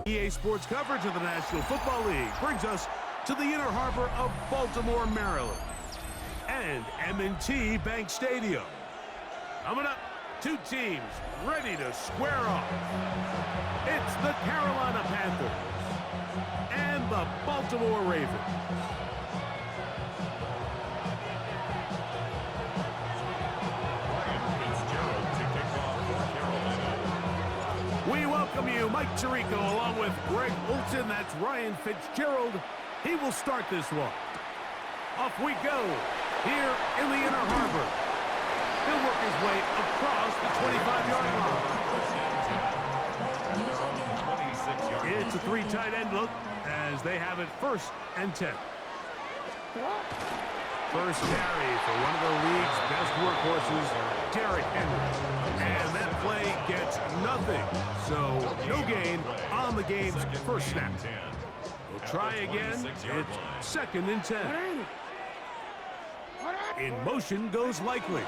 EA Sports coverage of the National Football League brings us to the inner harbor of Baltimore, Maryland, and M&T Bank Stadium. Coming up, two teams ready to square off. It's the Carolina Panthers and the Baltimore Ravens. We welcome you, Mike Tirico, along with Greg Olson. That's Ryan Fitzgerald. He will start this one. Off we go here in the inner harbor. He'll work his way across the 25-yard line. It's a three tight end look as they have it 1st and 10. First carry for one of the league's best workhorses, Derrick Henry. And that play gets nothing. So no gain on the game's first snap. We'll try again. It's 2nd and 10. In motion goes Likely.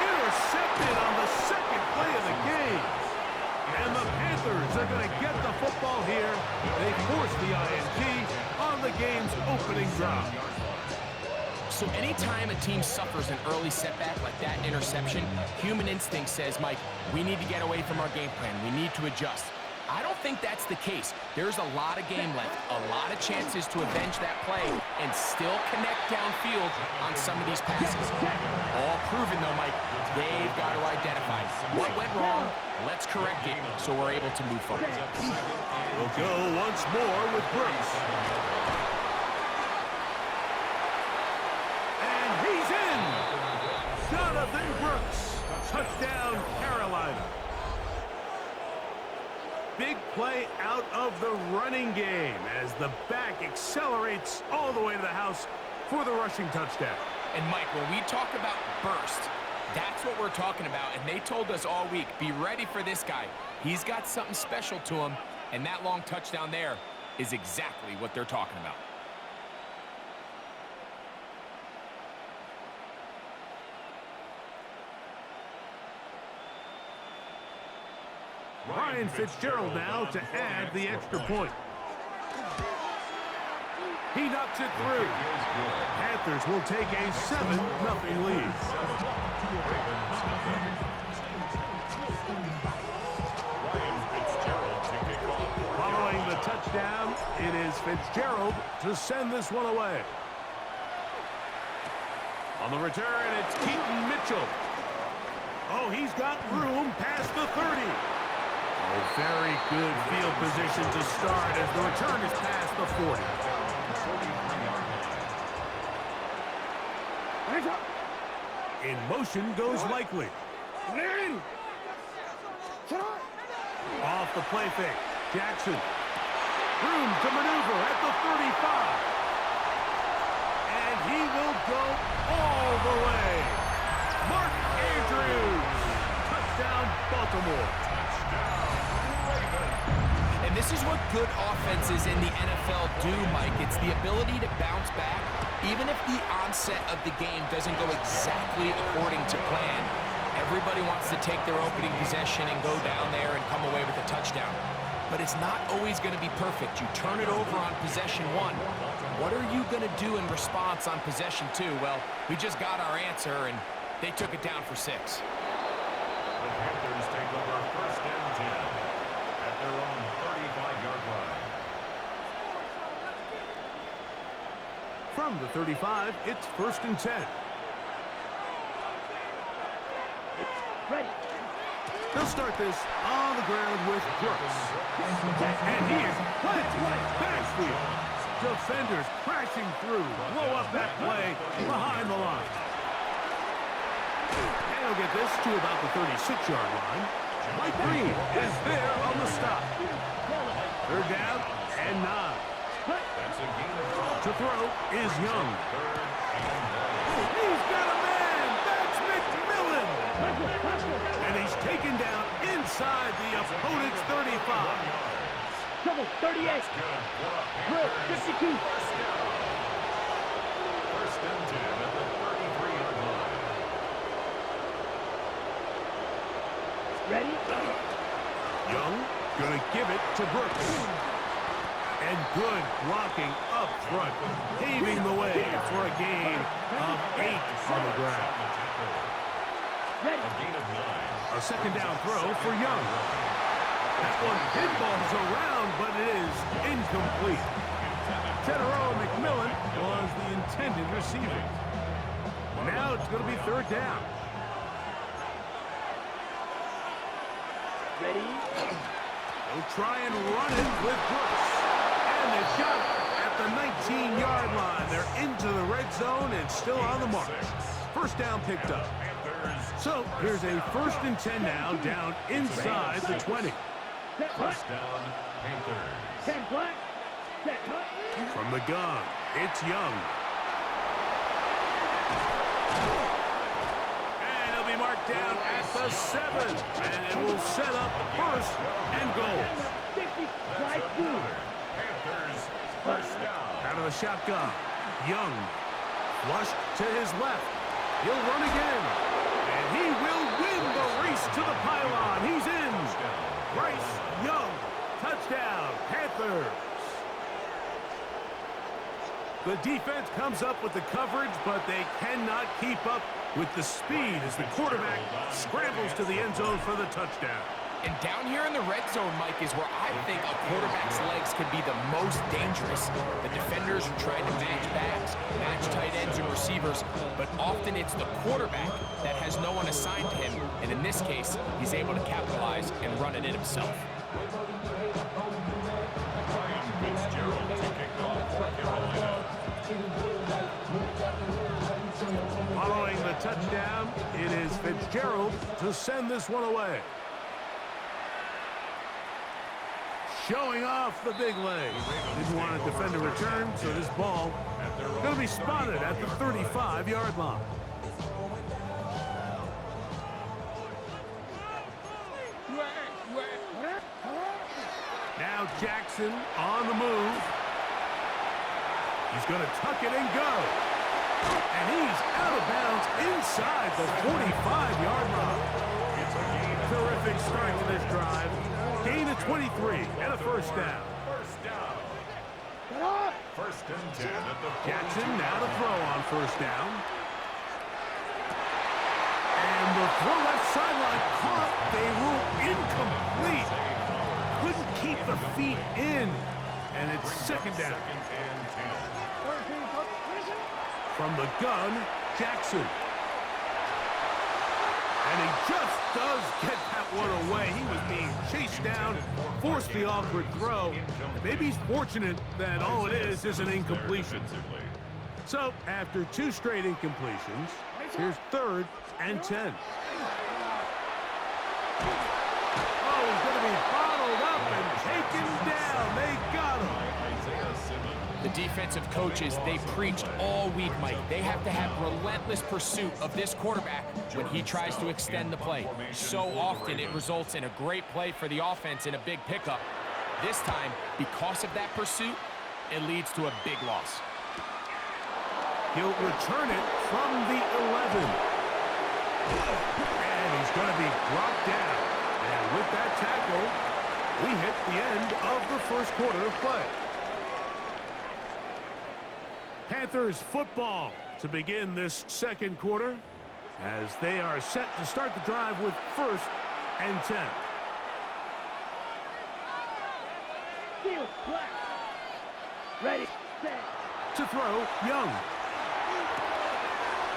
Intercepted on the 2nd play of the game. And the Panthers are going to get the football here. They force the INT on the game's opening drive. So anytime a team suffers an early setback like that interception, human instinct says, Mike, we need to get away from our game plan. We need to adjust. I don't think that's the case. There's a lot of game left, a lot of chances to avenge that play and still connect downfield on some of these passes. All proven, though, Mike, they've got to identify what went wrong. Let's correct it so we're able to move forward. We'll go once more with Brooks. And he's in! Jonathan Brooks. Touchdown, Carolina. Big play out of the running game as the back accelerates all the way to the house for the rushing touchdown. And Mike, when we talk about burst, that's what we're talking about. And they told us all week, be ready for this guy. He's got something special to him. And that long touchdown there is exactly what they're talking about. Ryan Fitzgerald now to add the extra point. He knocks it through. Panthers will take a 7-0 lead. Following the touchdown, it is Fitzgerald to send this one away. On the return, it's Keaton Mitchell. Oh, he's got room past the 30. A very good field position to start as the return is past the 40. In motion goes Likely. Off the play fake. Jackson. Room to maneuver at the 35. And he will go all the way. Mark Andrews. Touchdown, Baltimore. And this is what good offenses in the NFL do, Mike. It's the ability to bounce back, even if the onset of the game doesn't go exactly according to plan. Everybody wants to take their opening possession and go down there and come away with a touchdown. But it's not always going to be perfect. You turn it over on possession 1. What are you going to do in response on possession 2? Well, we just got our answer, and they took it down for 6. The Panthers take over 1st and 10 at their own 35-yard line. From the 35, it's 1st and 10. Ready. They'll start this on the ground with Brooks. And he is planted backfield. Defenders crashing through. Blow up that play behind the line. And he'll get this to about the 36-yard line. Mike Green is there on the stop. 3rd down and 9. That's a gain of 12. To throw is Young. He's got a man. That's McMillan. And he's taken down inside the opponent's 35. Double 38. Good. 52. 1st and 10 at the 33-yard line. Ready? Young gonna give it to Brooks. And good blocking up front, paving the way for a gain of 8 on the ground. Ready? A second down throw for Young. That one pinballs around, but it is incomplete. Tenero McMillan was the intended receiver. Now it's going to be third down. Ready? They'll try and run it with Brooks. And they've got it at the 19-yard line. They're into the red zone and still on the mark. First down picked up. So here's a 1st and 10 now, down inside the 20. First down, Panthers. 10 black. Set cut. From the gun, it's Young. And he'll be marked down at the 7. And it will set up 1st and goal. 50. Slide through. Panthers, first down. Out of the shotgun, Young. Flushed to his left. He'll run again. And he will win the race to the pylon. He's in. Bryce Young. Touchdown, Panthers. The defense comes up with the coverage, but they cannot keep up with the speed as the quarterback scrambles to the end zone for the touchdown. And down here in the red zone, Mike, is where I think a quarterback's legs could be the most dangerous. The defenders are trying to match backs, match tight ends and receivers, but often it's the quarterback that has no one assigned to him, and in this case, he's able to capitalize and run it in himself. Fitzgerald to kick off for Carolina. Following the touchdown, it is Fitzgerald to send this one away. Showing off the big leg. Didn't want to defend a return, so this ball going to be spotted at the 35-yard line. Now Jackson on the move. He's going to tuck it and go. And he's out of bounds inside the 45-yard line. Terrific start to this drive. Gain of 23 and a first down. First down. First and 10 at the Jackson now to throw on first down. And the throw left sideline caught. They rule incomplete. Couldn't keep the feet in. And it's second down. From the gun, Jackson. And he just does get that one away. He was being chased down, forced the awkward throw. Maybe he's fortunate that all it is an incompletion. So, after 2 straight incompletions, here's 3rd and 10. Oh, he's going to be bottled up and taken down. They got him. The defensive coaches, they preached all week, Mike. They have to have relentless pursuit of this quarterback when he tries to extend the play. So often it results in a great play for the offense and a big pickup. This time, because of that pursuit, it leads to a big loss. He'll return it from the 11. And he's going to be brought down. And with that tackle, we hit the end of the first quarter of play. Panthers football to begin this second quarter as they are set to start the drive with 1st and 10. Field black. Ready. Set. To throw, Young.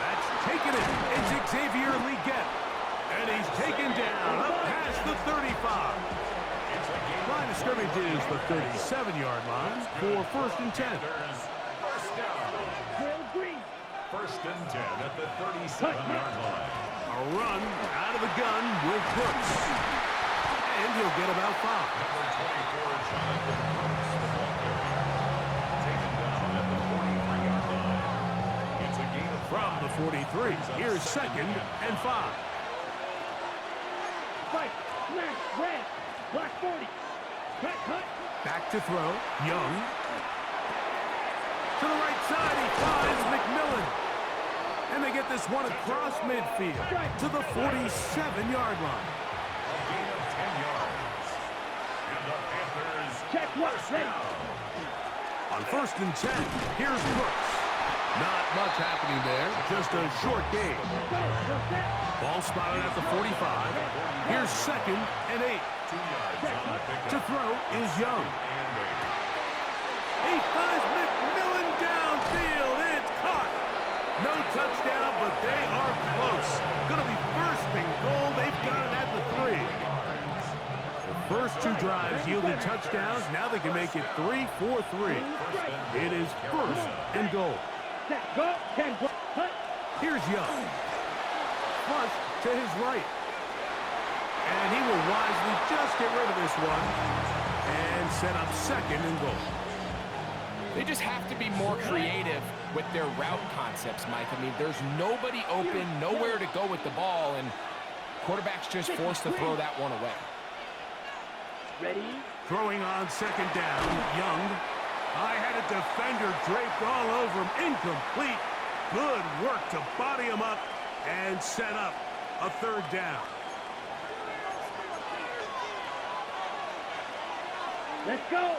That's taken it. It's Xavier Leggett. And he's taken down up past the 35. Line of scrimmage is the 37-yard line for 1st and 10. First and 10 at the 37-yard line. A run out of the gun with Brooks. And he'll get about 5. Number 24, Jonathan Brooks, the ball carrier. Taken down at the 43-yard line. It's a gain of From the 43, here's 2nd and 5. Fight. Smash. Red. Black 40. Cut. Back to throw, Young. To the right side, he finds McMillan. And they get this one across midfield to the 47-yard line. A gain of 10 yards. And the Panthers Check what? first Ready. down. On 1st and 10, here's Brooks. Not much happening there, just a short gain. Go. Go set. Ball spotted at the 45. Here's 2nd and 8. 2 yards on the pickup. To throw is Young. And 8. He finds McMillan downfield. It's caught. No touchdown, but they are close. Going to be 1st and goal. They've got it at the 3. The first 2 drives yielded touchdowns. Now they can make it 3-4-3. It is 1st and goal. Set. Go. 10. Hut. Here's Young. Flush to his right. And he will wisely just get rid of this one and set up 2nd and goal. They just have to be more creative with their route concepts, Mike. I mean, there's nobody open, nowhere to go with the ball, and quarterback's just forced to throw that one away. Ready. Throwing on 2nd down, Young. I had a defender draped all over him. Incomplete. Good work to body him up and set up a 3rd down. Let's go.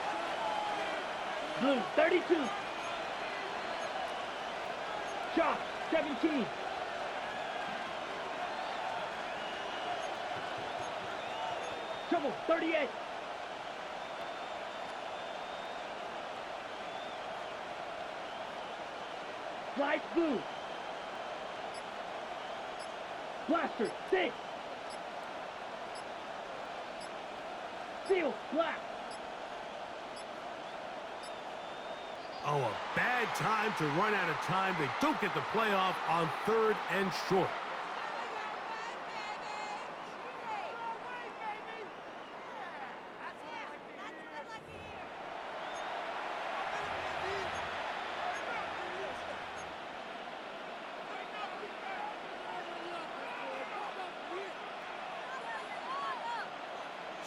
Blue 32. Chalk 17. Trouble 38. Light blue. Blaster 6. Seal black. Oh, a bad time to run out of time. They don't get the playoff on 3rd and short.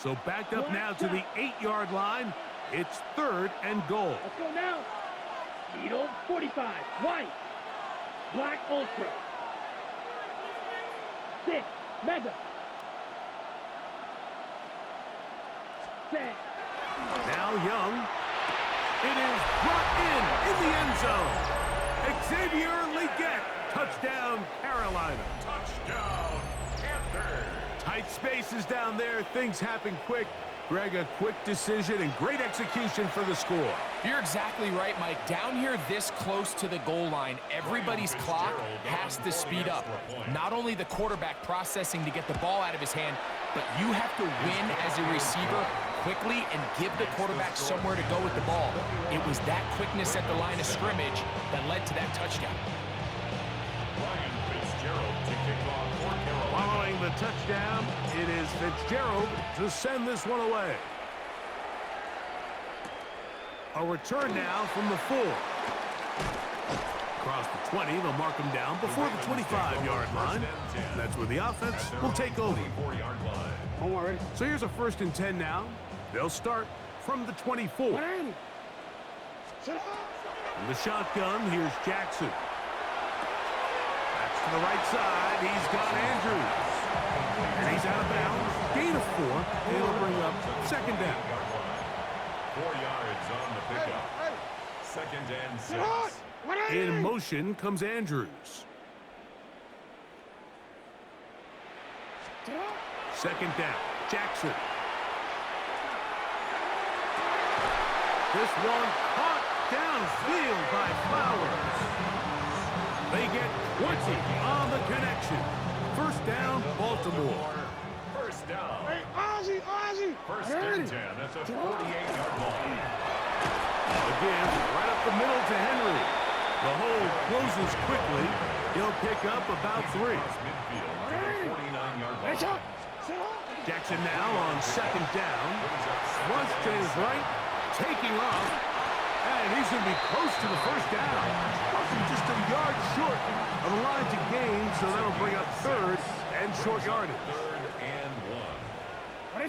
So backed up now to the 8-yard line. It's 3rd and goal. Let's go now. Needle 45. White. Black Ultra. 6. Mega. Set. Now Young. It is brought in the end zone. Xavier Legette. Touchdown, Carolina. Touchdown, Panthers. Tight spaces down there. Things happen quick. Greg, a quick decision and great execution for the score. You're exactly right, Mike. Down here this close to the goal line, everybody's clock has to speed up. Not only the quarterback processing to get the ball out of his hand, but you have to win as a receiver quickly and give the quarterback somewhere to go with the ball. It was that quickness at the line of scrimmage that led to that touchdown. Ryan Fitzgerald to kick off for Carolina. Following the touchdown, it is Fitzgerald to send this one away. A return now from the 4. Across the 20, they'll mark him down before the 25-yard line. That's where the offense will take over. 24-yard line. Home already. So here's a 1st and 10 now. They'll start from the 24. In the shotgun, here's Jackson. That's to the right side. He's got Andrews. And he's out of bounds. Gain of 4. It'll bring up 2nd down. 4 yards on the pickup. 2nd and 6. In motion comes Andrews. 2nd down. Jackson. This one caught downfield by Flowers. They get 20 on the connection. 1st down, Baltimore. 1st down. Hey, Ozzy. 1st and 10 at the 48-yard line. Again, right up the middle to Henry. The hole closes quickly. He'll pick up about 3. Midfield to the 49-yard line. Jackson now on 2nd down. Runs to his right, taking off. And he's going to be close to the 1st down. Just a yard short of the line to gain, so that'll bring up 3rd and short yardage. 3rd and 1.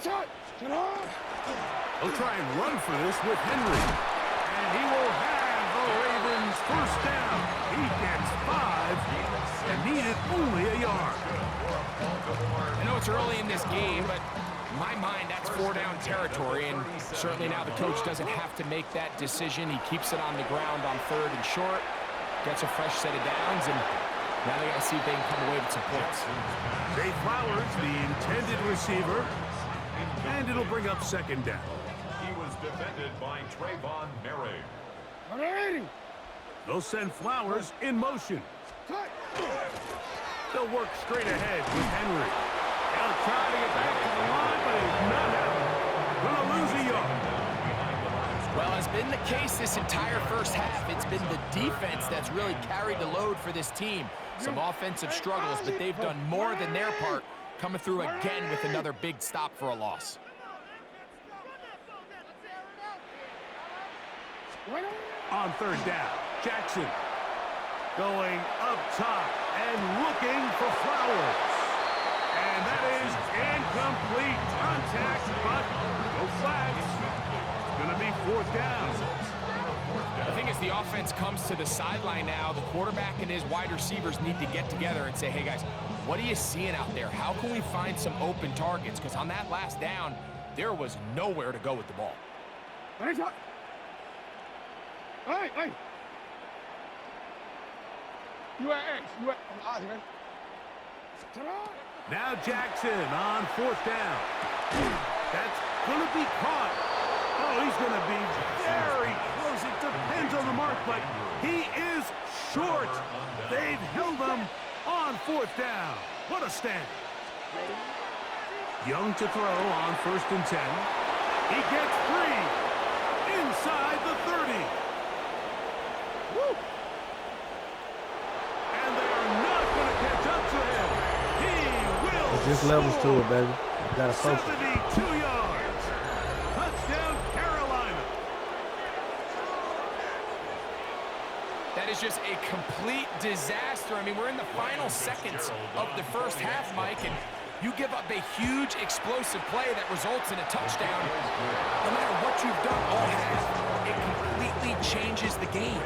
He'll try and run for this with Henry. And he will have the Ravens 1st down. He gets 5 and needed only a yard. I know it's early in this game, but in my mind, that's 4-down territory, and certainly now the coach doesn't have to make that decision. He keeps it on the ground on 3rd and short, gets a fresh set of downs, and now they got to see if they can come away with some points. Zay Flowers, the intended receiver, and it'll bring up 2nd down. He was defended by Trayvon Merrick. They'll send Flowers in motion. They'll work straight ahead with Henry. They'll try to get back to the line, but it's not happening. Gonna lose a yard. Well, as been the case this entire first half, it's been the defense that's really carried the load for this team. Some offensive struggles, but they've done more than their part, coming through again with another big stop for a loss. On 3rd down, Jackson going up top and looking for Flowers. And that is incomplete contact, but no flags. It's going to be 4th down. The thing is, the offense comes to the sideline now. The quarterback and his wide receivers need to get together and say, hey, guys, what are you seeing out there? How can we find some open targets? Because on that last down, there was nowhere to go with the ball. Hey! You at X. You at Oz, man. Now Jackson on 4th down. That's going to be caught. Oh, he's going to be very close. It depends on the mark, but he is short. They've held him on 4th down. What a stand. Young to throw on 1st and 10. He gets 3 inside the 30. Woo! And they're not going to catch up to him. He will It's just levels to it, baby. You gotta focus. 72 yards. Touchdown, Carolina. That is just a complete disaster. I mean, we're in the final seconds of the first half, Mike, and you give up a huge explosive play that results in a touchdown. No matter what you've done all half, it completely changes the game.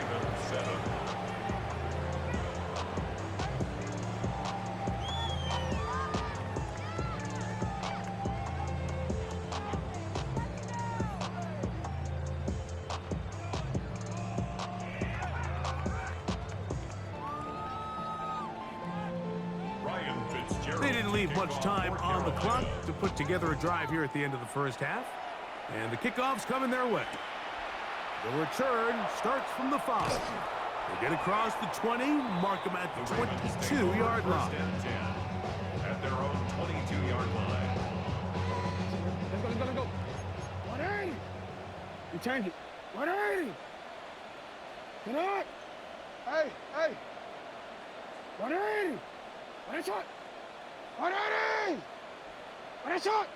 They didn't leave much time on the clock to put together a drive here at the end of the first half. And the kickoff's coming their way. The return starts from the 5. They get across the 20, mark them at the 22-yard line. At their own 22-yard line. Let's go. 180. You change it. 180. Get up. Hey. 180. What a shot. 180. What a shot.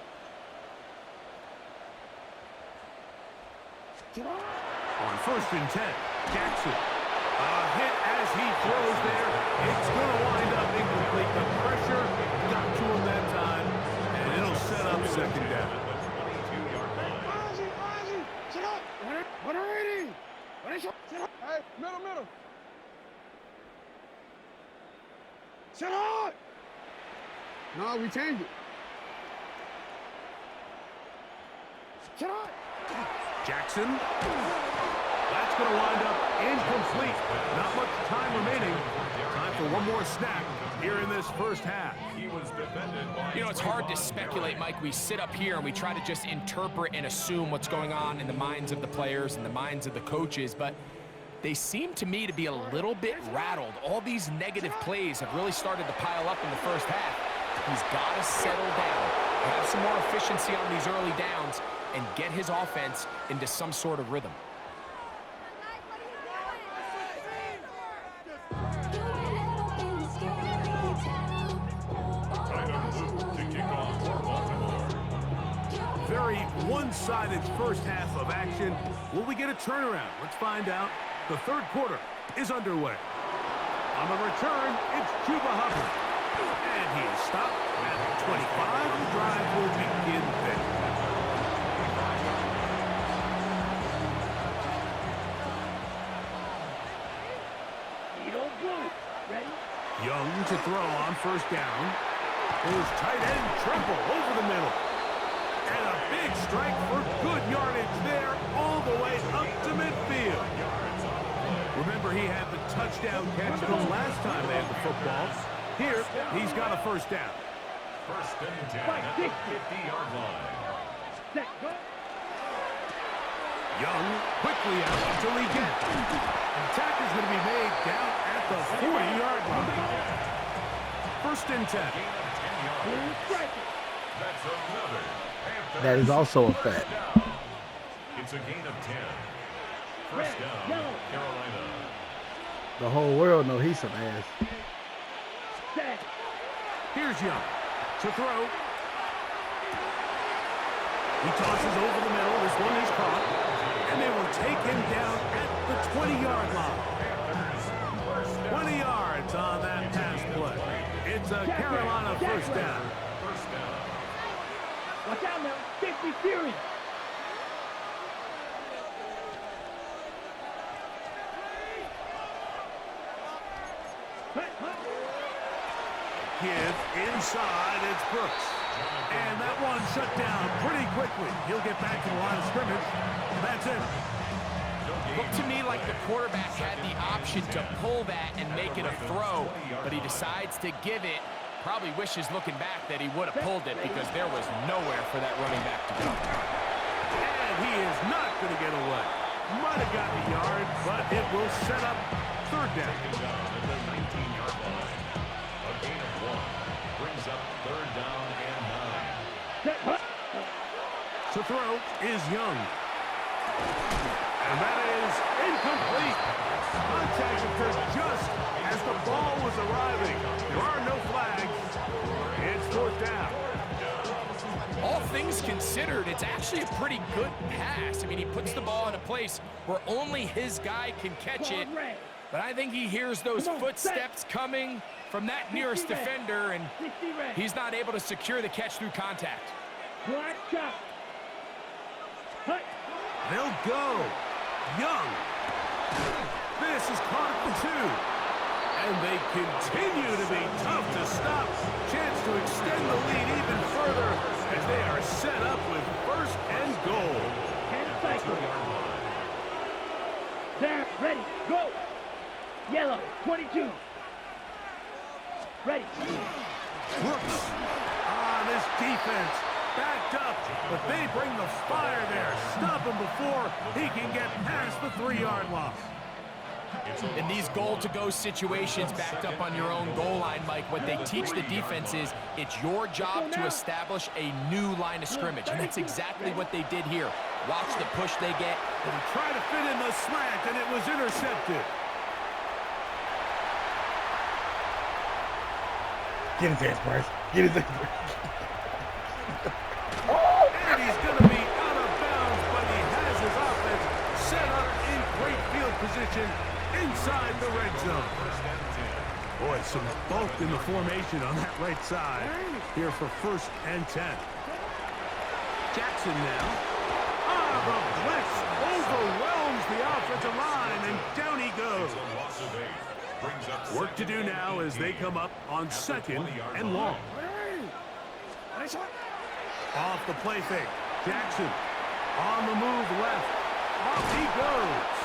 Get up. On 1st and 10, Jackson. A hit as he throws there. It's going to wind up incomplete. The pressure got to him that time, and it'll set up 2nd down. Ozzy. Sit up. 180. What a shot. Sit up. Hey, middle. Sit up. No, we changed it. Sit up. Jackson. That's going to wind up incomplete. Not much time remaining. Time for one more snap here in this first half. He was defended by You know, it's hard to speculate, Mike. We sit up here and we try to just interpret and assume what's going on in the minds of the players and the minds of the coaches, but they seem to me to be a little bit rattled. All these negative plays have really started to pile up in the first half. He's got to settle down, have some more efficiency on these early downs, and get his offense into some sort of rhythm. Very one-sided first half of action. Will we get a turnaround? Let's find out. The 3rd quarter is underway. On the return, it's Cuba Hubbard. And he is stopped at the 25. The drive will begin then. You don't blow it. Ready? Young to throw on 1st down. His tight end triple over the middle. And a big strike for good yardage there all the way up to midfield. Remember, he had the touchdown catch the last time they had the football. Here, he's got a first down. First and 10 at the 50-yard line. Set, go. Young quickly out to Leggett. The attack is going to be made down at the 40-yard line. First and 10. Gain of 10 yards. That's another Panthers That is also a fact. down. It's a gain of 10. First down, Carolina. The whole world know he's some ass. Set. Here's Young to throw. He tosses over the middle. This one is caught. And they will take him down at the 20-yard line. 20 yards on that pass play. It's a Carolina first down. First down. Watch out now. 50 series. Give inside, it's Brooks. And that one shut down pretty quickly. He'll get back to the line of scrimmage. That's it. Looked to me like the quarterback had the option to pull that and make it a throw, but he decides to give it. Probably wishes looking back that he would have pulled it because there was nowhere for that running back to go. And he is not going to get away. Might have gotten a yard, but it will set up third down. Taken down at the 19-yard line. A gain of 1 brings up third down and 9. To throw is Young. And that is incomplete. Contact occurred just as the ball was arriving. There are no flags. It's fourth down. All things considered, it's actually a pretty good pass. I mean, he puts the ball in a place where only his guy can catch it. But I think he hears those footsteps coming from that nearest defender, and he's not able to secure the catch through contact. They'll go. Young. This is caught at the 2. And they continue to be tough to stop. Chance to extend the lead even further as they are set up with first and goal. There, ready, go. Yellow, 22. Ready. Brooks on this defense. Backed up, but they bring the fire there. Stop him before he can get past the 3-yard line. In these goal-to-go situations backed up on your own goal line, Mike, what they teach the defense is it's your job to establish a new line of scrimmage, and that's exactly what they did here. Watch the push they get. And he tried to fit in the slant, and it was intercepted. Get his ass, Bryce. Get his ass. And he's going to be out of bounds, but he has his offense set up in great field position inside the red zone. Boy, some bulk in the formation on that right side here for first and 10. Jackson now. The blitz overwhelms the offensive line, and down he goes. Work to do now as they come up on second and long. Off the play fake. Jackson on the move left. Off he goes.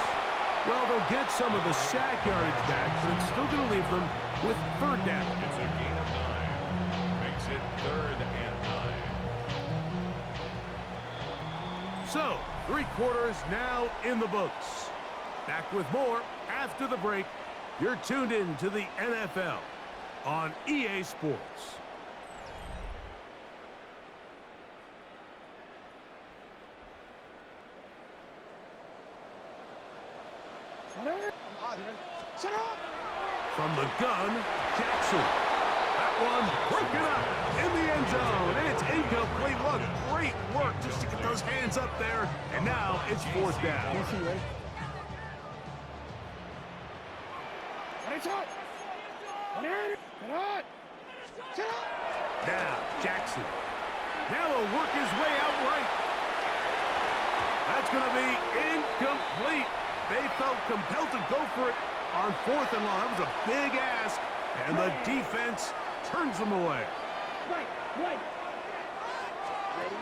Well, they'll get some of the sack yardage back, but it's still going to leave them with third down. It's a gain of 9. Makes it third and 9. So, 3 quarters now in the books. Back with more after the break. You're tuned in to the NFL on EA Sports. From the gun, Jackson. That one broken up in the end zone, and it's incomplete. Look, great work just to get those hands up there, and now it's fourth down. Now, Jackson. Now he'll work his way out right. That's going to be incomplete. They felt compelled to go for it on fourth and long. That was a big ask, and the defense turns them away. White. White. Ready?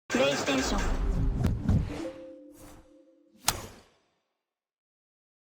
プレイステーション